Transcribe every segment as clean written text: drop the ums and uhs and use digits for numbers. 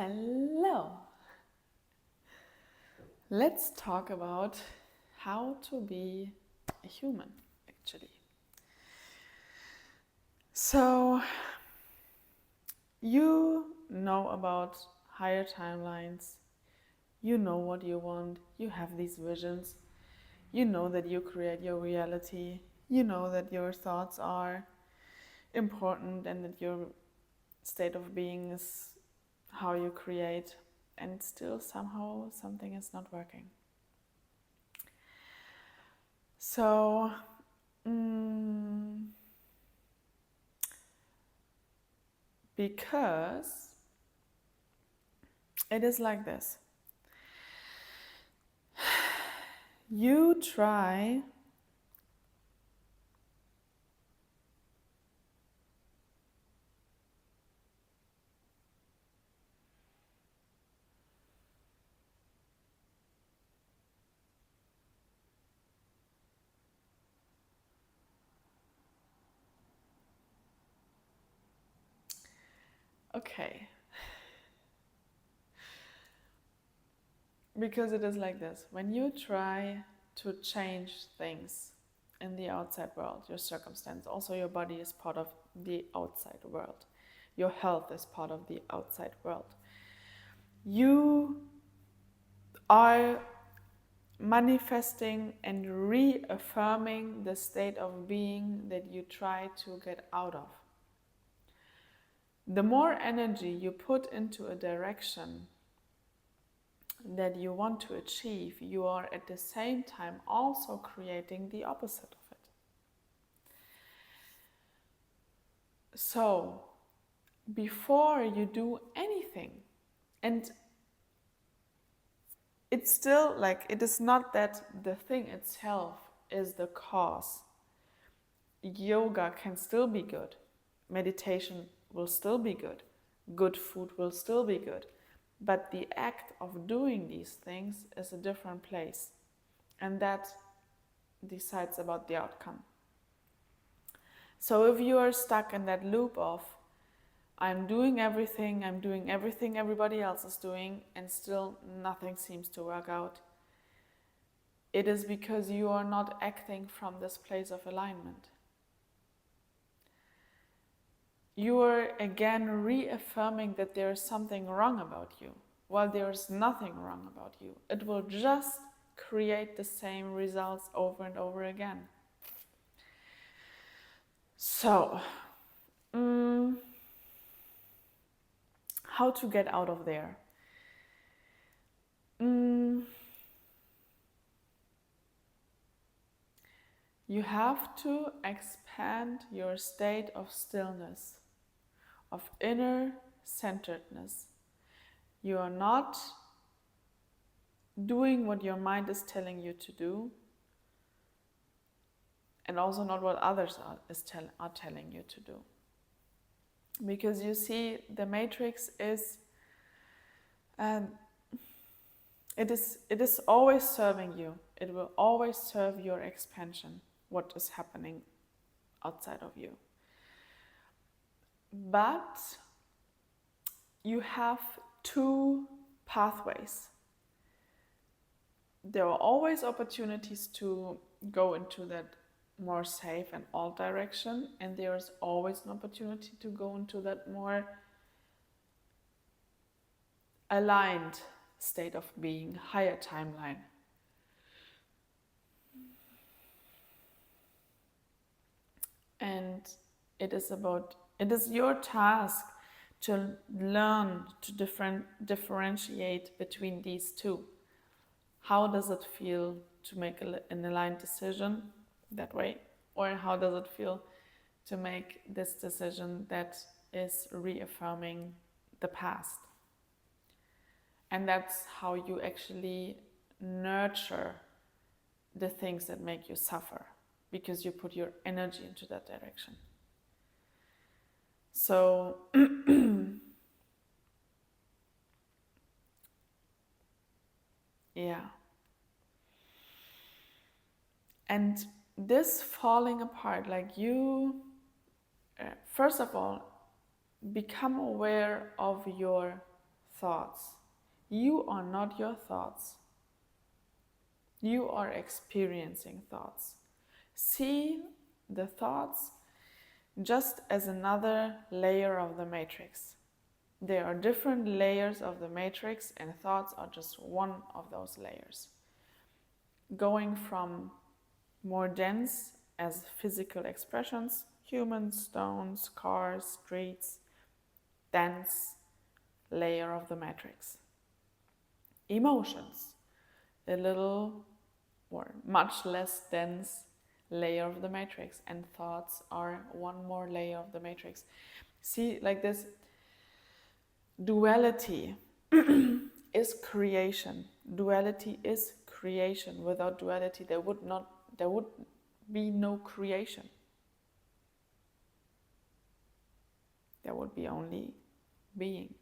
Hello. Let's talk about how to be a human, actually. So, you know about higher timelines, you know what you want, you have these visions, you know that you create your reality, you know that your thoughts are important and that your state of being is how you create, and still somehow something is not working. So, because it is like this. You try okay. Because it is like this. When you try to change things in the outside world, your circumstance, also your body is part of the outside world. Your health is part of the outside world. You are manifesting and reaffirming the state of being that you try to get out of. The more energy you put into a direction that you want to achieve, you are at the same time also creating the opposite of it. So, before you do anything, and it's still like, it is not that the thing itself is the cause. Yoga can still be good, meditation will still be good food will still be good, but the act of doing these things is a different place, and that decides about the outcome. So if you are stuck in that loop of I'm doing everything everybody else is doing, and still nothing seems to work out, it is because you are not acting from this place of alignment. You are again reaffirming that there is something wrong about you, while there is nothing wrong about you. It will just create the same results over and over again. So, how to get out of there? You have to expand your state of stillness, of inner centeredness. You are not doing what your mind is telling you to do, and also not what others are telling you to do. Because you see, the matrix is, it is always serving you. It will always serve your expansion, what is happening outside of you. But you have two pathways. There are always opportunities to go into that more safe and alt direction, and there is always an opportunity to go into that more aligned state of being, higher timeline. And it is your task to learn to differentiate between these two. How does it feel to make an aligned decision that way? Or how does it feel to make this decision that is reaffirming the past? And that's how you actually nurture the things that make you suffer, because you put your energy into that direction. So yeah. And this falling apart, like you, first of all, become aware of your thoughts. You are not your thoughts. You are experiencing thoughts. See the thoughts just as another layer of the matrix. There are different layers of the matrix, and thoughts are just one of those layers. Going from more dense as physical expressions, humans, stones, cars, streets, dense layer of the matrix. Emotions, a little or much less dense layer of the matrix, and thoughts are one more layer of the matrix. See, like this duality is creation. Duality is creation. Without duality, there would be no creation. There would be only being,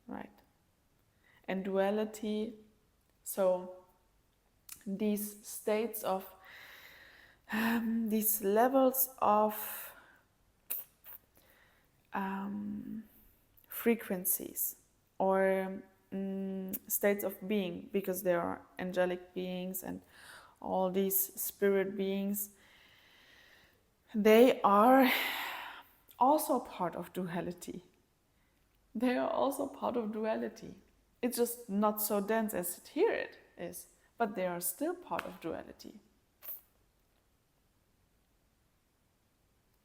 right? And duality, so these states of these levels of frequencies or states of being, because there are angelic beings and all these spirit beings, they are also part of duality. They are also part of duality. It's just not so dense as here it is, but they are still part of duality.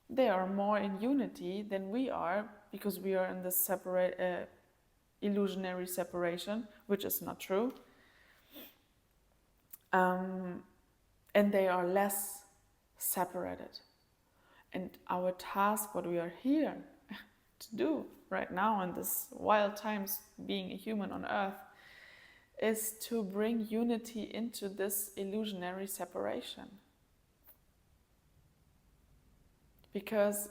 They are more in unity than we are, because we are in this illusionary separation, which is not true. And they are less separated. And our task, what we are here to do right now in this wild times, being a human on earth, is to bring unity into this illusionary separation. Because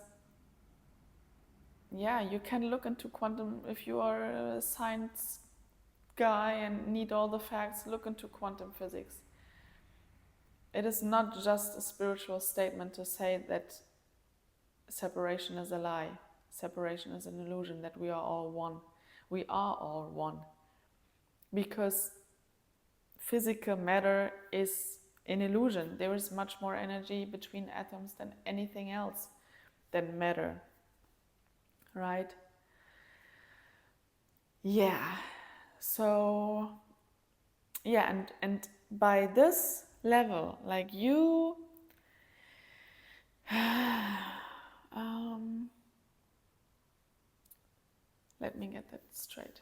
you can look into quantum, if you are a science guy and need all the facts, look into quantum physics. It is not just a spiritual statement to say that separation is a lie, separation is an illusion, that we are all one. We are all one. Because physical matter is an illusion. There is much more energy between atoms than anything else, than matter. Right? Yeah. So, and by this level, like you, let me get that straight.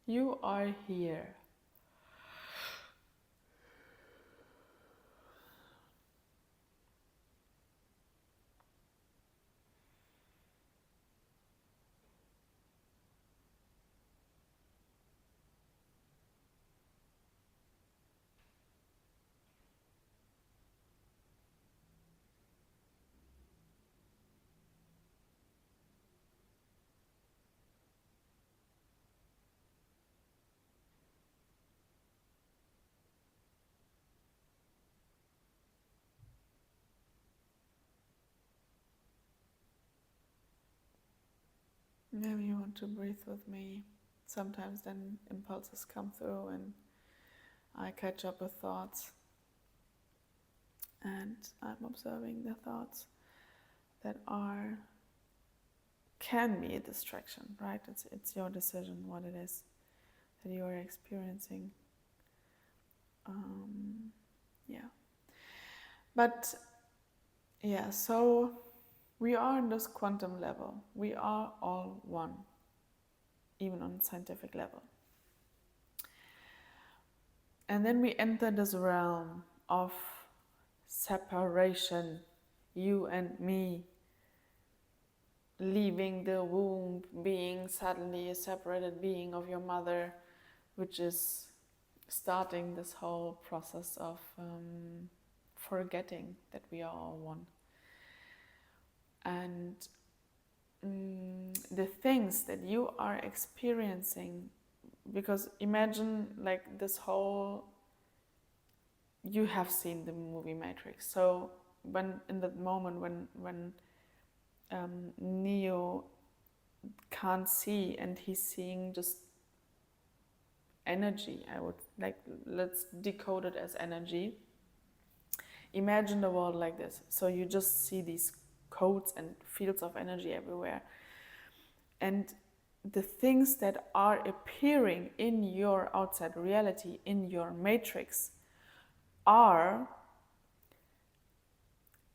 You are here. Maybe you want to breathe with me. Sometimes then impulses come through and I catch up with thoughts. And I'm observing the thoughts that can be a distraction, right? It's your decision what it is that you are experiencing. But so we are on this quantum level. We are all one, even on scientific level. And then we enter this realm of separation, you and me, leaving the womb, being suddenly a separated being of your mother, which is starting this whole process of forgetting that we are all one. And the things that you are experiencing, because imagine like this whole you have seen the movie Matrix. So when in that moment when Neo can't see and he's seeing just energy, I would like, let's decode it as energy. Imagine the world like this. So you just see these codes and fields of energy everywhere. And the things that are appearing in your outside reality, in your matrix, are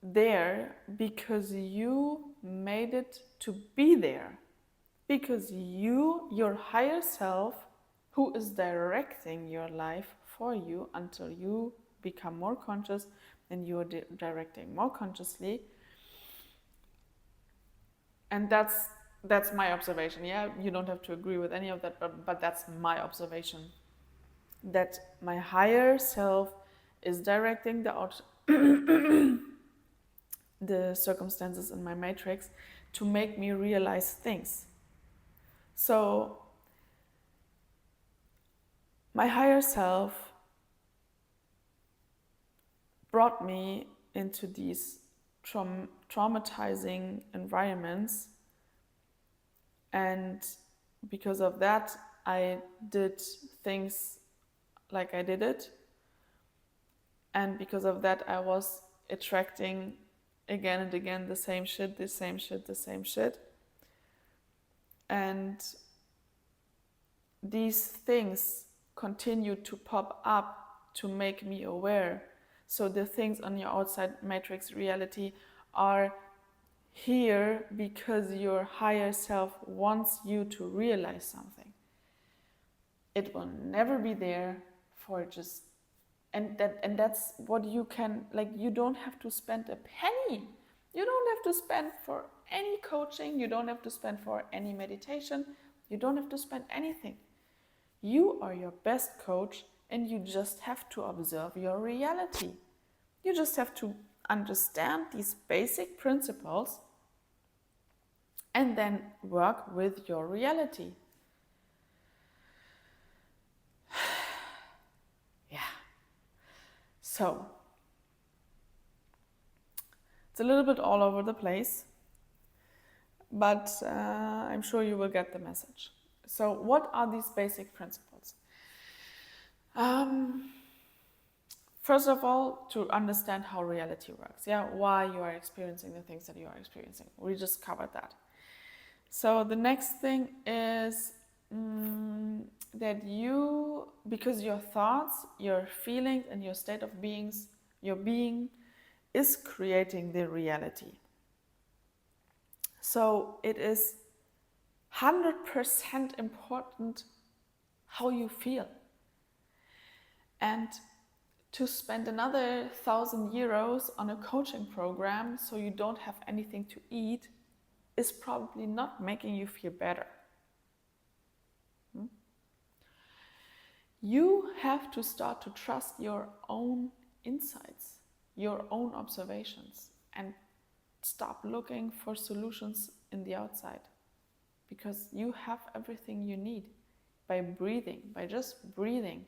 there because you made it to be there. Because you, your higher self, who is directing your life for you until you become more conscious and you are directing more consciously. And that's my observation. Yeah, you don't have to agree with any of that, but that's my observation. That my higher self is directing the circumstances in my matrix to make me realize things. So my higher self brought me into these traumatizing environments, and because of that I did things like I did it, and because of that I was attracting again and again the same shit. And these things continue to pop up to make me aware. So the things on your outside matrix reality are here because your higher self wants you to realize something. It will never be there for just, and that's what you can, like, you don't have to spend a penny. You don't have to spend for any coaching, you don't have to spend for any meditation, you don't have to spend anything. You are your best coach, and you just have to observe your reality. You just have to understand these basic principles and then work with your reality. Yeah. So, it's a little bit all over the place, but I'm sure you will get the message. So what are these basic principles? First of all, to understand how reality works. Yeah, why you are experiencing the things that you are experiencing. We just covered that. So the next thing is that you, because your thoughts, your feelings, and your state of your being is creating the reality. So it is 100% important how you feel. And to spend another 1,000 euros on a coaching program so you don't have anything to eat is probably not making you feel better. You have to start to trust your own insights, your own observations, and stop looking for solutions in the outside, because you have everything you need by breathing, by just breathing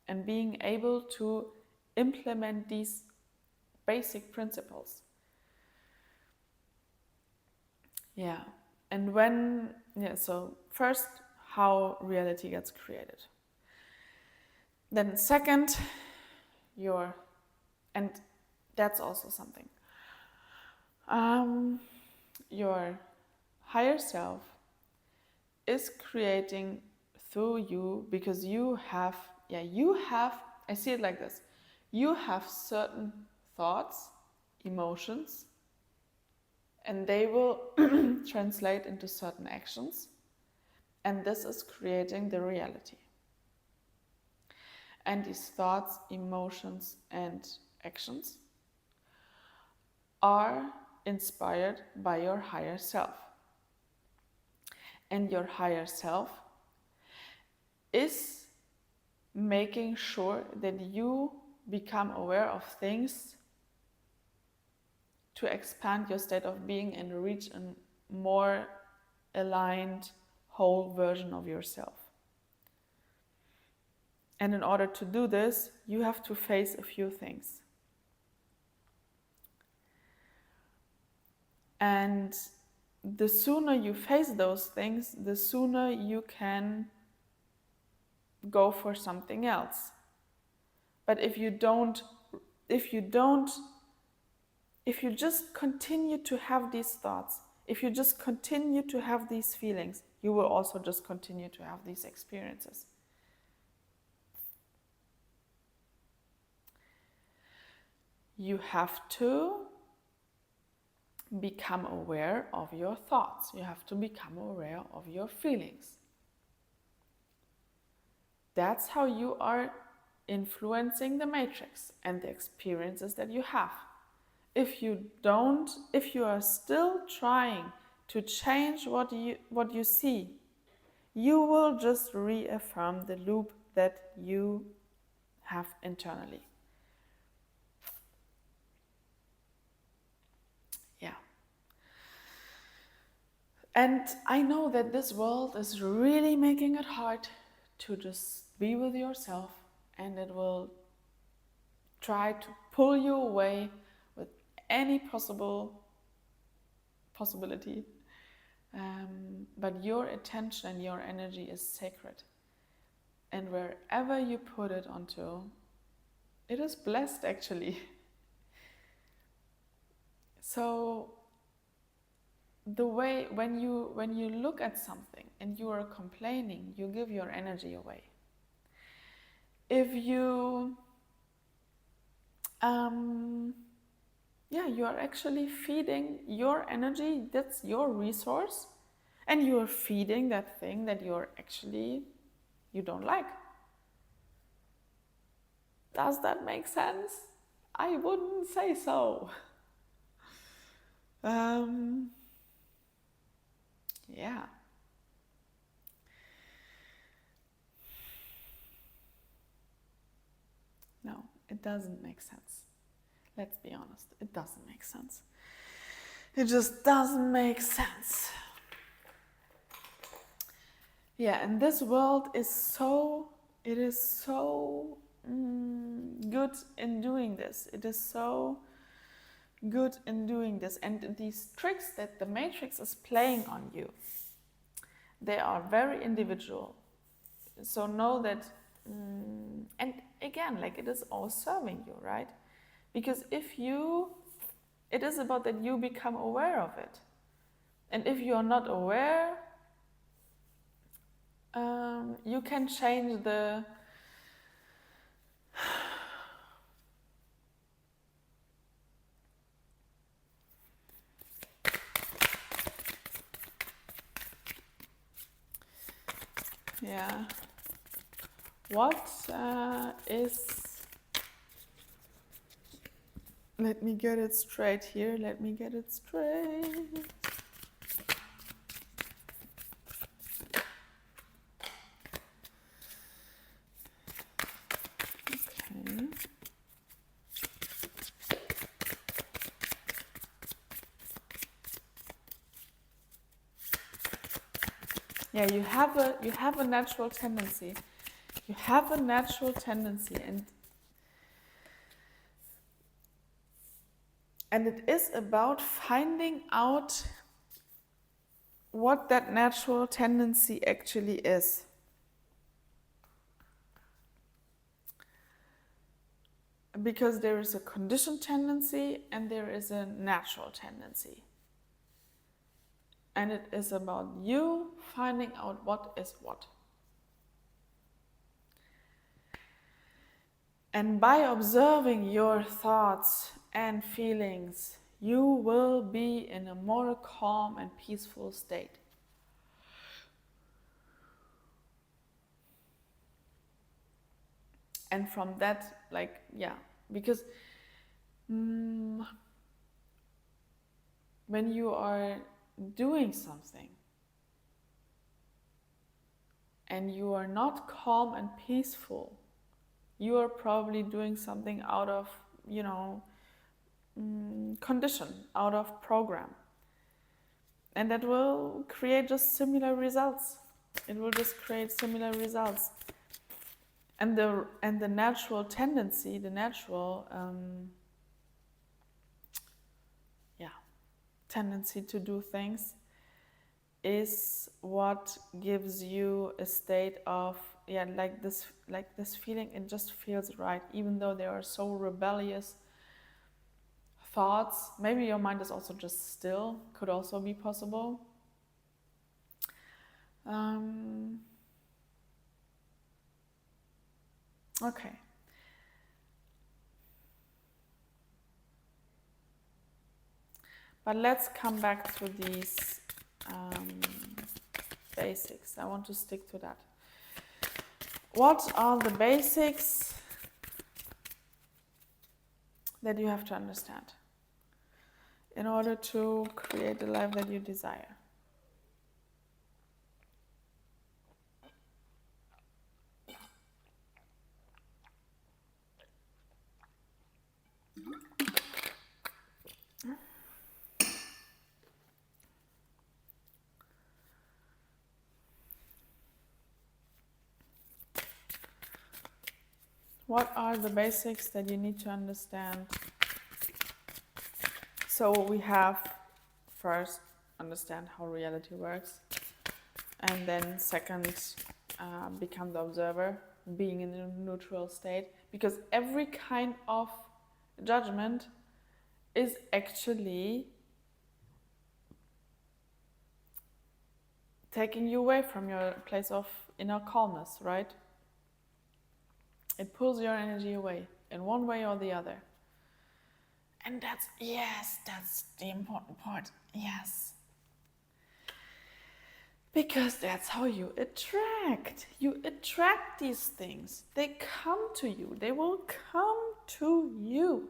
and being able to implement these basic principles. Yeah, and so first, how reality gets created. Then second, and that's also something. Your higher self is creating through you, because you have, I see it like this. You have certain thoughts, emotions, and they will translate into certain actions, and this is creating the reality. And these thoughts, emotions, and actions are inspired by your higher self. And your higher self is making sure that you become aware of things to expand your state of being and reach a more aligned, whole version of yourself. And in order to do this, you have to face a few things. And the sooner you face those things, the sooner you can go for something else. But if you just continue to have these thoughts, if you just continue to have these feelings, you will also just continue to have these experiences. You have to become aware of your thoughts. You have to become aware of your feelings. That's how you are influencing the matrix and the experiences that you have. If you are still trying to change what you see, you will just reaffirm the loop that you have internally. Yeah. And I know that this world is really making it hard to just be with yourself, and it will try to pull you away with any possibility. But your attention and your energy is sacred. And wherever you put it onto, it is blessed actually. So the way when you look at something and you are complaining, you give your energy away. If you you are actually feeding your energy, that's your resource, and you are feeding that thing that you don't like. Does that make sense? I wouldn't say so. Yeah. No, it doesn't make sense. Let's be honest, it doesn't make sense. It just doesn't make sense. Yeah, and this world is so good in doing this. It is so good in doing this. And these tricks that the matrix is playing on you, they are very individual. So know that, and again, like, it is all serving you, right? Because it is about that you become aware of it. And if you are not aware, you can change the yeah. What is... Let me get it straight here. Let me get it straight. Okay. Yeah, you have a natural tendency. You have a natural tendency, and it is about finding out what that natural tendency actually is. Because there is a conditioned tendency and there is a natural tendency. And it is about you finding out what is what. And by observing your thoughts and feelings, you will be in a more calm and peaceful state. And from that, because when you are doing something and you are not calm and peaceful, you are probably doing something out of, condition, out of program. And that will create just similar results. It will just create similar results. And the natural tendency, the natural tendency to do things is what gives you a state of like this feeling. It just feels right, even though they are so rebellious thoughts. Maybe your mind is also just still, could also be possible. Okay. But let's come back to these basics. I want to stick to that. What are the basics that you have to understand in order to create the life that you desire? What are the basics that you need to understand? So we have first understand how reality works, and then second become the observer, being in a neutral state, because every kind of judgment is actually taking you away from your place of inner calmness, right? It pulls your energy away in one way or the other. And that's the important part. Yes. Because that's how you attract. You attract these things. They come to you. They will come to you.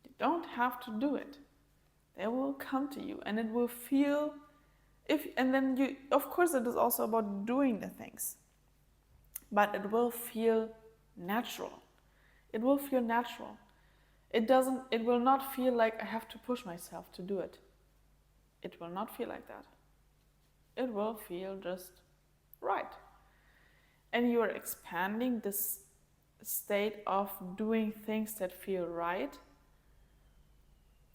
You don't have to do it. They will come to you, and it will feel and then you, of course, it is also about doing the things. But it will feel natural. It will feel natural. It will not feel like I have to push myself to do it. It will not feel like that. It will feel just right. And you are expanding this state of doing things that feel right.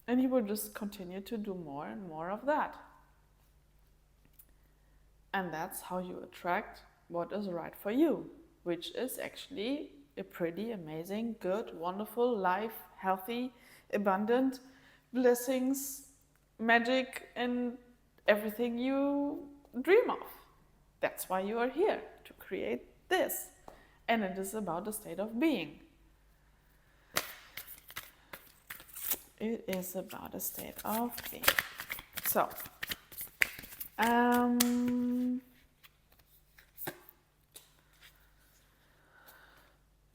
And you will just continue to do more and more of that. And that's how you attract what is right for you, which is actually a pretty amazing, good, wonderful life, healthy, abundant, blessings, magic, and everything you dream of. That's why you are here, to create this. And it is about the state of being. It is about a state of being.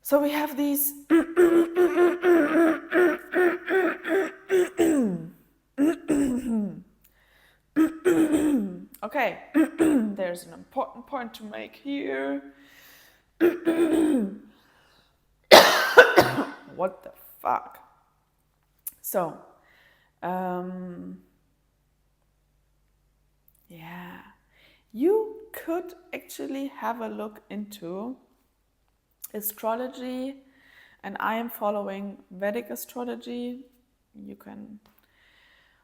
So we have these okay, there's an important point to make here. What the fuck? So, you could actually have a look into astrology, and I am following Vedic astrology. You can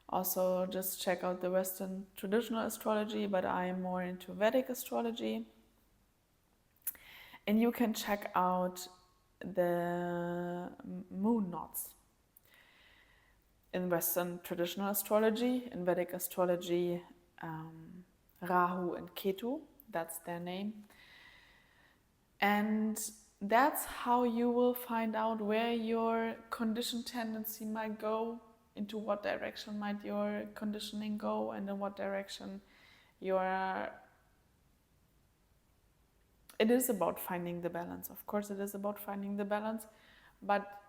also just check out the Western traditional astrology, but I am more into Vedic astrology. And you can check out the moon knots. In Western traditional astrology, in Vedic astrology, Rahu and Ketu, that's their name. And that's how you will find out where your conditioned tendency might go, into what direction might your conditioning go, and in what direction it is about finding the balance. Of course, it is about finding the balance, but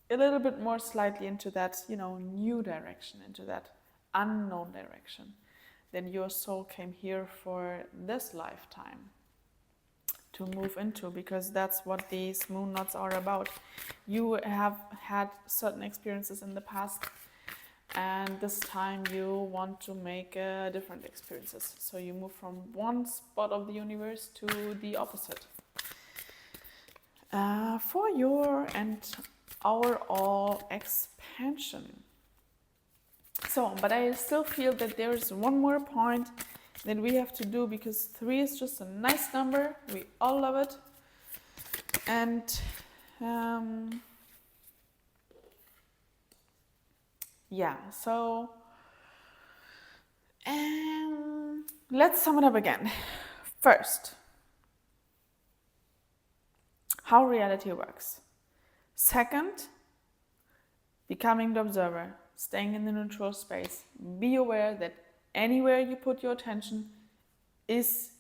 a little bit more slightly into that, new direction, into that unknown direction. Then your soul came here for this lifetime to move into, because that's what these moon knots are about. You have had certain experiences in the past, and this time you want to make different experiences. So you move from one spot of the universe to the opposite. for your and our all expansion. So, but I still feel that there's one more point that we have to do, because 3 is just a nice number. We all love it. And yeah, so let's sum it up again. First, how reality works. Second, becoming the observer, staying in the neutral space. Be aware that anywhere you put your attention is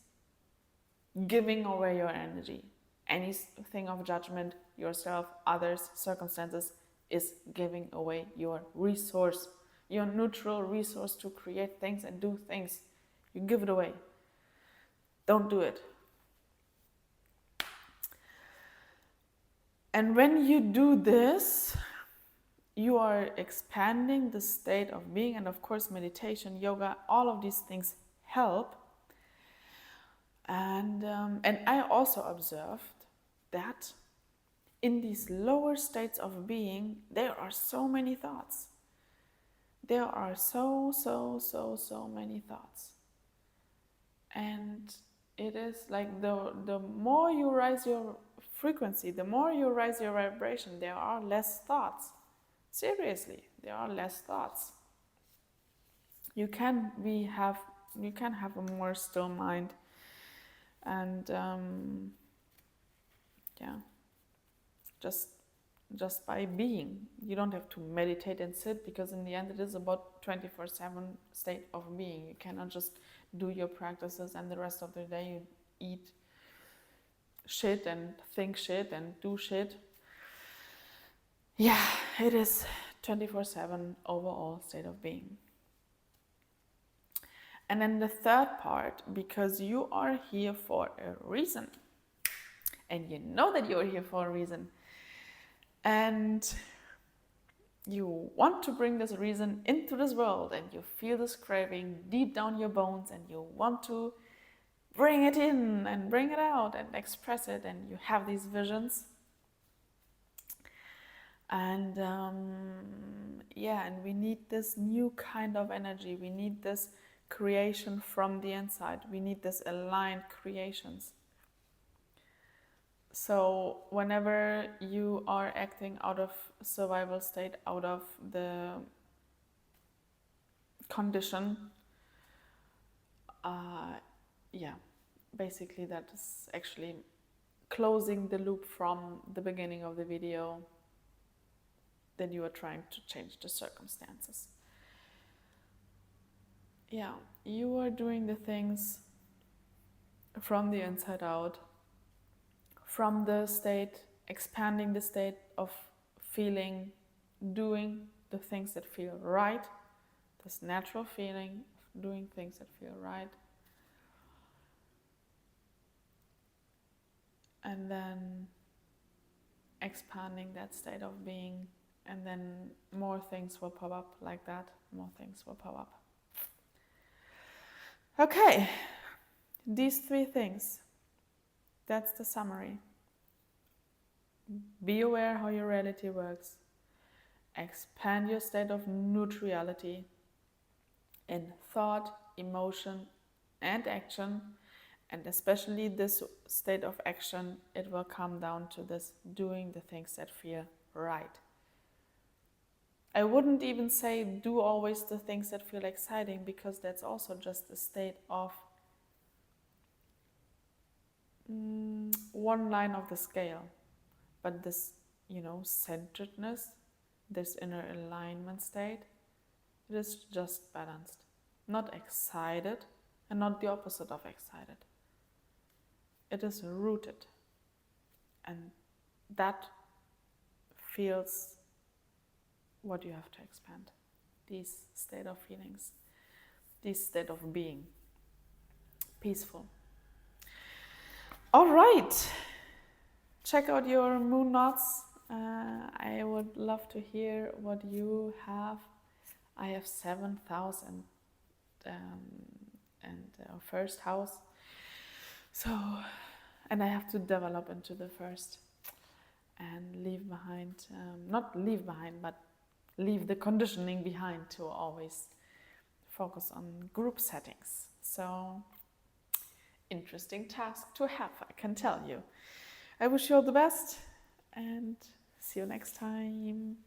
giving away your energy. Anything of judgment, yourself, others, circumstances, is giving away your resource, your neutral resource to create things and do things. You give it away. Don't do it. And when you do this, you are expanding the state of being. And of course, meditation, yoga, all of these things help. And I also observed that in these lower states of being, there are so many thoughts. There are so many thoughts. And it is like the more you rise your frequency, the more you rise your vibration, there are less thoughts. Seriously, there are less thoughts. You can have a more still mind. And yeah, just by being. You don't have to meditate and sit, because in the end it is about 24/7 state of being. You cannot just do your practices and the rest of the day you eat shit and think shit and do shit. Yeah, it is 24/7 overall state of being. And then the third part, because you are here for a reason. And you know that you're here for a reason. And you want to bring this reason into this world, and you feel this craving deep down your bones, and you want to bring it in and bring it out and express it, and you have these visions. And and we need this new kind of energy. We need this creation from the inside. We need this aligned creations. So whenever you are acting out of survival state, out of the condition, basically that is actually closing the loop from the beginning of the video, that you are trying to change the circumstances. Yeah, you are doing the things from the inside out, from the state, expanding the state of feeling, doing the things that feel right, this natural feeling of doing things that feel right. And then expanding that state of being, and then more things will pop up like that, more things will pop up. Okay, these 3 things, that's the summary. Be aware how your reality works. Expand your state of neutrality in thought, emotion, and action. And especially this state of action, it will come down to this doing the things that feel right. I wouldn't even say do always the things that feel exciting, because that's also just a state of one line of the scale. But this, centeredness, this inner alignment state, it is just balanced. Not excited, and not the opposite of excited. It is rooted. And that feels what you have to expand. These state of feelings, this state of being. Peaceful. All right. Check out your moon knots. I would love to hear what you have. I have 7,000 and first house. So, and I have to develop into the first. and leave behind, not leave behind, but leave the conditioning behind to always focus on group settings. So, interesting task to have, I can tell you. I wish you all the best and see you next time.